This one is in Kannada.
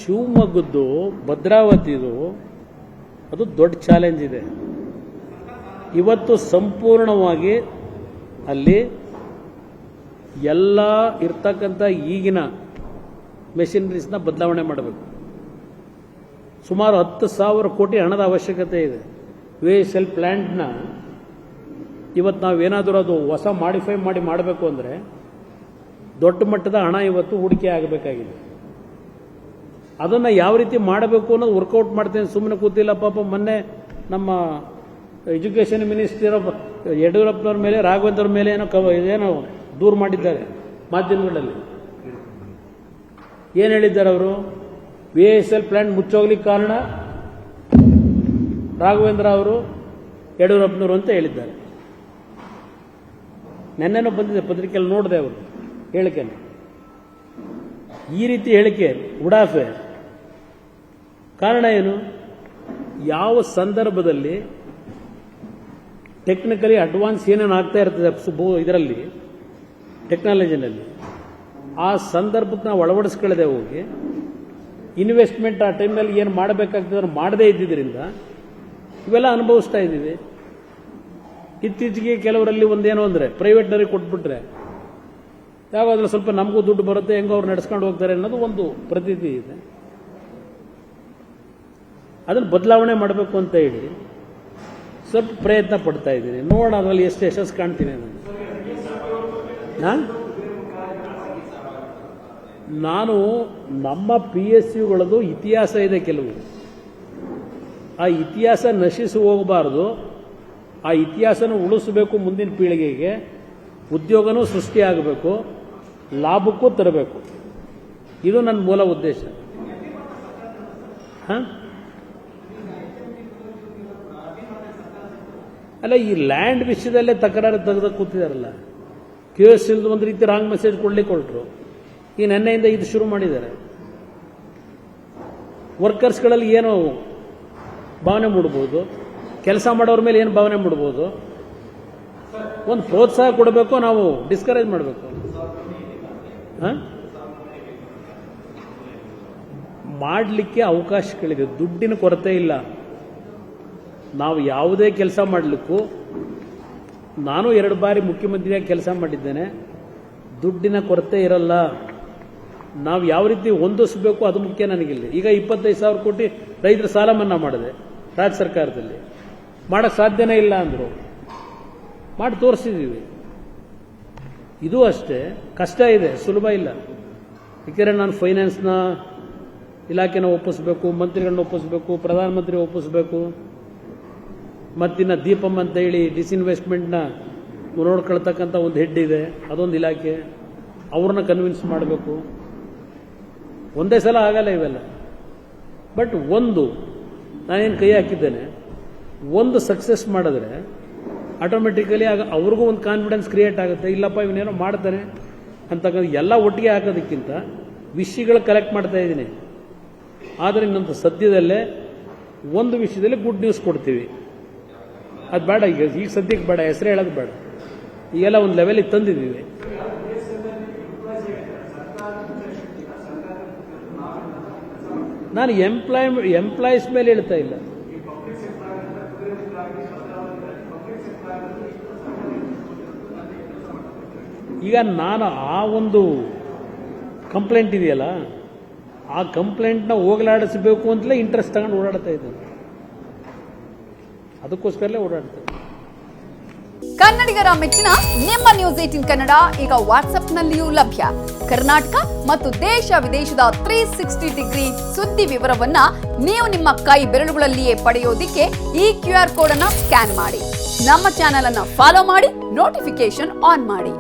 ಶಿವಮೊಗ್ಗದ್ದು ಭದ್ರಾವತಿದು ಅದು ದೊಡ್ಡ ಚಾಲೆಂಜ್ ಇದೆ. ಇವತ್ತು ಸಂಪೂರ್ಣವಾಗಿ ಅಲ್ಲಿ ಎಲ್ಲ ಇರ್ತಕ್ಕಂಥ ಈಗಿನ ಮೆಷಿನರೀಸ್ನ ಬದಲಾವಣೆ ಮಾಡಬೇಕು. ಸುಮಾರು 10,000 ಕೋಟಿ ಹಣದ ಅವಶ್ಯಕತೆ ಇದೆ. VSL ಪ್ಲ್ಯಾಂಟ್ನ ಇವತ್ತು ನಾವೇನಾದರೂ ಅದು ಹೊಸ ಮಾಡಿಫೈ ಮಾಡಬೇಕು ಅಂದರೆ ದೊಡ್ಡ ಮಟ್ಟದ ಹಣ ಇವತ್ತು ಹೂಡಿಕೆ ಆಗಬೇಕಾಗಿದೆ. ಅದನ್ನು ಯಾವ ರೀತಿ ಮಾಡಬೇಕು ಅನ್ನೋದು ವರ್ಕೌಟ್ ಮಾಡ್ತೇನೆ, ಸುಮ್ಮನೆ ಕೂತಿಲ್ಲ. ಪಾಪ ಮೊನ್ನೆ ನಮ್ಮ ಎಜುಕೇಷನ್ ಮಿನಿಸ್ಟರ್ ಯಡಿಯೂರಪ್ಪನವ್ರ ಮೇಲೆ, ರಾಘವೇಂದ್ರ ಮೇಲೆ ಏನೋ ದೂರು ಮಾಡಿದ್ದಾರೆ ಮಾಧ್ಯಮಗಳಲ್ಲಿ. ಏನು ಹೇಳಿದ್ದಾರೆ ಅವರು? VSL ಪ್ಲಾಂಟ್ ಮುಚ್ಚೋಗ್ಲಿಕ್ಕೆ ಕಾರಣ ರಾಘವೇಂದ್ರ ಅವರು, ಯಡಿಯೂರಪ್ಪನವರು ಅಂತ ಹೇಳಿದ್ದಾರೆ. ನೆನ್ನೆನೂ ಬಂದಿದೆ ಪತ್ರಿಕೆಯಲ್ಲಿ, ನೋಡಿದೆ ಅವರು ಹೇಳಿಕೆನೆ. ಈ ರೀತಿ ಹೇಳಿಕೆ ಉಡಾಫೆ. ಕಾರಣ ಏನು? ಯಾವ ಸಂದರ್ಭದಲ್ಲಿ ಟೆಕ್ನಿಕಲಿ ಅಡ್ವಾನ್ಸ್ ಏನೇನು ಆಗ್ತಾ ಇರ್ತದೆ ಇದರಲ್ಲಿ ಟೆಕ್ನಾಲಜಿನಲ್ಲಿ, ಆ ಸಂದರ್ಭಕ್ಕೆ ನಾವು ಅಳವಡಿಸ್ಕೊಳ್ಳದೆ ಹೋಗಿ ಇನ್ವೆಸ್ಟ್ಮೆಂಟ್ ಆ ಟೈಮ್ನಲ್ಲಿ ಏನು ಮಾಡಬೇಕಾಗ್ತದೆ ಮಾಡದೇ ಇದ್ದಿದ್ದರಿಂದ ಇವೆಲ್ಲ ಅನುಭವಿಸ್ತಾ ಇದ್ದೀವಿ. ಇತ್ತೀಚೆಗೆ ಕೆಲವರಲ್ಲಿ ಒಂದೇನೋ ಅಂದರೆ ಪ್ರೈವೇಟ್ನವ್ರಿಗೆ ಕೊಟ್ಬಿಟ್ರೆ ಯಾವಾಗಲೂ ಸ್ವಲ್ಪ ನಮಗೂ ದುಡ್ಡು ಬರುತ್ತೆ, ಹೆಂಗೋ ಅವ್ರು ನಡೆಸ್ಕೊಂಡು ಹೋಗ್ತಾರೆ ಅನ್ನೋದು ಒಂದು ಪ್ರತೀತಿ ಇದೆ. ಅದನ್ನು ಬದಲಾವಣೆ ಮಾಡಬೇಕು ಅಂತ ಹೇಳಿ ಸ್ವಲ್ಪ ಪ್ರಯತ್ನ ಪಡ್ತಾ ಇದ್ದೀನಿ. ನೋಡೋಣ ಅದರಲ್ಲಿ ಎಷ್ಟು ಯಶಸ್ಸು ಕಾಣ್ತೀನಿ ನಾನು. ನಮ್ಮ PSUಗಳದ್ದು ಇತಿಹಾಸ ಇದೆ ಕೆಲವು. ಆ ಇತಿಹಾಸ ನಶಿಸಿ ಹೋಗಬಾರ್ದು. ಆ ಇತಿಹಾಸನ ಉಳಿಸಬೇಕು. ಮುಂದಿನ ಪೀಳಿಗೆಗೆ ಉದ್ಯೋಗನೂ ಸೃಷ್ಟಿಯಾಗಬೇಕು, ಲಾಭಕ್ಕೂ ತರಬೇಕು. ಇದು ನನ್ನ ಮೂಲ ಉದ್ದೇಶ. ಅಲ್ಲ, ಈ ಲ್ಯಾಂಡ್ ವಿಷಯದಲ್ಲೇ ತಕರಾರು ತೆಗೆದ ಕೂತಿದಾರಲ್ಲ. QS ಇಲ್ದು ಒಂದು ರೀತಿ ರಾಂಗ್ ಮೆಸೇಜ್ ಕೊಡ್ಲಿಕ್ಕೆ ಹೊರಟರು. ಈ ನೆನ್ನೆಯಿಂದ ಇದು ಶುರು ಮಾಡಿದ್ದಾರೆ. ವರ್ಕರ್ಸ್ಗಳಲ್ಲಿ ಏನು ಭಾವನೆ ಮೂಡ್ಬೋದು, ಕೆಲಸ ಮಾಡೋರ ಮೇಲೆ ಏನು ಭಾವನೆ ಮೂಡ್ಬೋದು, ಒಂದು ಪ್ರೋತ್ಸಾಹ ಕೊಡಬೇಕು, ನಾವು ಡಿಸ್ಕರೇಜ್ ಮಾಡಬೇಕು. ಮಾಡಲಿಕ್ಕೆ ಅವಕಾಶಗಳಿದೆ, ದುಡ್ಡಿನ ಕೊರತೆ ಇಲ್ಲ. ನಾವು ಯಾವುದೇ ಕೆಲಸ ಮಾಡಲಿಕ್ಕೂ, ನಾನು 2 ಬಾರಿ ಮುಖ್ಯಮಂತ್ರಿಯಾಗಿ ಕೆಲಸ ಮಾಡಿದ್ದೇನೆ, ದುಡ್ಡಿನ ಕೊರತೆ ಇರಲ್ಲ. ನಾವು ಯಾವ ರೀತಿ ಹೊಂದಿಸಬೇಕು ಅದು ಮುಖ್ಯ ನನಗಿಲ್ಲಿ. ಈಗ 25,000 ಕೋಟಿ ರೈತರ ಸಾಲ ಮನ್ನಾ ಮಾಡಿದೆ ರಾಜ್ಯ ಸರ್ಕಾರದಲ್ಲಿ. ಮಾಡೋಕ್ಕೆ ಸಾಧ್ಯನೇ ಇಲ್ಲ ಅಂದರು, ಮಾಡಿ ತೋರಿಸಿದ್ದೀವಿ. ಇದು ಅಷ್ಟೇ ಕಷ್ಟ ಇದೆ, ಸುಲಭ ಇಲ್ಲ. ಯಾಕೆಂದರೆ ನಾನು ಫೈನಾನ್ಸ್ನ ಇಲಾಖೆನ ಒಪ್ಪಿಸಬೇಕು, ಮಂತ್ರಿಗಳನ್ನ ಒಪ್ಪಿಸಬೇಕು, ಪ್ರಧಾನಮಂತ್ರಿ ಒಪ್ಪಿಸಬೇಕು, ಮತ್ತಿನ್ನು ದೀಪಂ ಅಂತ ಹೇಳಿ ಡಿಸ್ಇನ್ವೆಸ್ಟ್ಮೆಂಟ್ನ ನೋಡ್ಕೊಳ್ತಕ್ಕಂಥ ಒಂದು ಹೆಡ್ ಇದೆ, ಅದೊಂದು ಇಲಾಖೆ, ಅವ್ರನ್ನ ಕನ್ವಿನ್ಸ್ ಮಾಡಬೇಕು. ಒಂದೇ ಸಲ ಆಗಲ್ಲ ಇವೆಲ್ಲ. ಬಟ್ ನಾನೇನು ಕೈ ಹಾಕಿದ್ದೇನೆ, ಒಂದು ಸಕ್ಸಸ್ ಮಾಡಿದ್ರೆ ಆಟೋಮೆಟಿಕಲಿ ಆಗ ಅವ್ರಿಗೂ ಒಂದು ಕಾನ್ಫಿಡೆನ್ಸ್ ಕ್ರಿಯೇಟ್ ಆಗುತ್ತೆ. ಇಲ್ಲಪ್ಪ ಇವನೇನೋ ಮಾಡ್ತಾನೆ ಅಂತಕ್ಕಂಥ ಎಲ್ಲ ಒಟ್ಟಿಗೆ ಹಾಕೋದಕ್ಕಿಂತ ವಿಷಯಗಳು ಕಲೆಕ್ಟ್ ಮಾಡ್ತಾ ಇದ್ದೀನಿ. ಆದರೆ ಇನ್ನೊಂದು ಸದ್ಯದಲ್ಲೇ ಒಂದು ವಿಷಯದಲ್ಲಿ ಗುಡ್ ನ್ಯೂಸ್ ಕೊಡ್ತೀವಿ. ಅದು ಬೇಡ, ಈಗ ಸದ್ಯಕ್ಕೆ ಬೇಡ, ಹೆಸರು ಹೇಳೋದು ಬೇಡ. ಈಗೆಲ್ಲ ಒಂದು ಲೆವೆಲಿಗೆ ತಂದಿದ್ದೀವಿ. ನಾನು ಎಂಪ್ಲಾಯೀಸ್ ಮೇಲೆ ಹೇಳ್ತಾ ಇಲ್ಲ. ಈಗ ನಾನು ಆ ಒಂದು ಕಂಪ್ಲೇಂಟ್ ಇದೆಯಲ್ಲ, ಆ ಕಂಪ್ಲೇಂಟ್ನ ಹೋಗಲಾಡಿಸಬೇಕು ಅಂತಲೇ ಇಂಟ್ರೆಸ್ಟ್ ತಗೊಂಡು ಓಡಾಡ್ತಾ ಇದ್ದೇನೆ. ಅದಕ್ಕೋಸ್ಕರಲೇ ಓಡಾಡ್ತೇನೆ. ಕನ್ನಡಿಗರ ಮೆಚ್ಚಿನ ನಿಮ್ಮ ನ್ಯೂಸ್ 18 ಕನ್ನಡ ಈಗ ವಾಟ್ಸ್ಆಪ್ನಲ್ಲಿಯೂ ಲಭ್ಯ. ಕರ್ನಾಟಕ ಮತ್ತು ದೇಶ ವಿದೇಶದ 360 ಡಿಗ್ರಿ ಸುದ್ದಿ ವಿವರವನ್ನ ನೀವು ನಿಮ್ಮ ಕೈ ಬೆರಳುಗಳಲ್ಲಿಯೇ ಪಡೆಯೋದಿಕ್ಕೆ ಈ QR ಕೋಡ್ ಅನ್ನು ಸ್ಕ್ಯಾನ್ ಮಾಡಿ. ನಮ್ಮ ಚಾನೆಲ್ ಅನ್ನು ಫಾಲೋ ಮಾಡಿ, ನೋಟಿಫಿಕೇಶನ್ ಆನ್ ಮಾಡಿ.